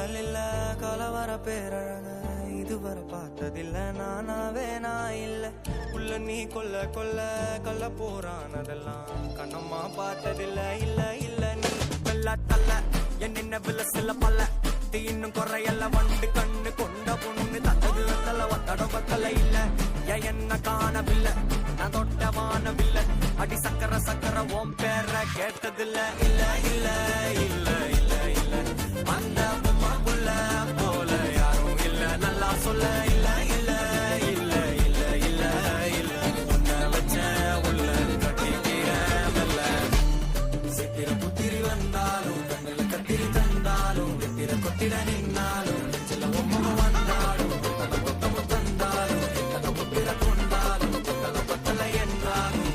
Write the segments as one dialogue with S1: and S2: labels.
S1: இல்ல கலவர பேரழக இதுவரை பார்த்ததில்ல நானாவே நான் இல்ல உள்ள நீ கொல்ல கொல்ல கள்ள போறானதெல்லாம் கண்ணம்மா பார்த்ததில்ல இல்ல இல்ல நீ வெள்ள தள்ள என்ன வில்ல சில பல்ல இன்னும் குறையல்ல வண்டு கண்ணு கொண்ட பொண்ணு தந்தது வெத்தல ஒத்தட பத்தல இல்ல என்ன காணவில்லை நான் தொட்ட வானவில்ல அடி சக்கர சக்கர ஓம் பேர கேட்டதில்ல இல்ல இல்ல இல்ல இல்ல இல்ல அந்த பொம்மாக்குள்ள போல யாரும் இல்ல நல்லா சொல்ல இல்ல இல்ல இல்ல இல்ல இல்ல இல்ல உன்னை வச்ச உள்ள கட்டிக்கிற மெல்ல சித்திர புத்திரி வந்தாலும் கண்ணில் கத்திரி தந்தாலும் வெத்திர கொத்திட நின்னாலும் சில பொம்மை வந்தாலும் கொத்தமும் தந்தாலும் புத்திர கொண்டாலும் கொத்தலை என்றாலும்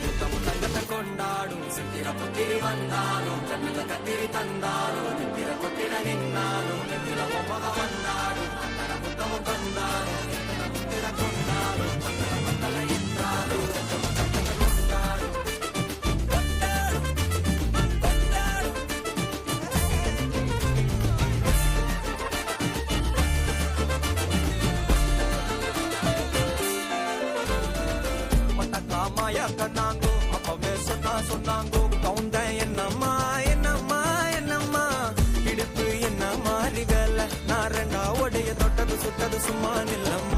S1: தங்கத்தை கொண்டாடும் சித்திர புத்திரி வந்தாலும் கண்ணில் கத்திரி தந்தாலும் வெத்திர கொத்திட நின்னாலும் சில பொம்மை வந்தாலும் புத்தமும் தந்தாலும் புத்திர கொண்டாடும் கொத்தலை என்றாலும் கண்ணாங்கோ அப்பவே சொன்னாங்கோ கவுந்தேன் என்னம்மா என்னம்மா என்னம்மா இடுப்பு என்ன மாறி வேலை நான் ரெண்டா உடைய தொட்டது சுட்டது சும்மா நில்லம்மா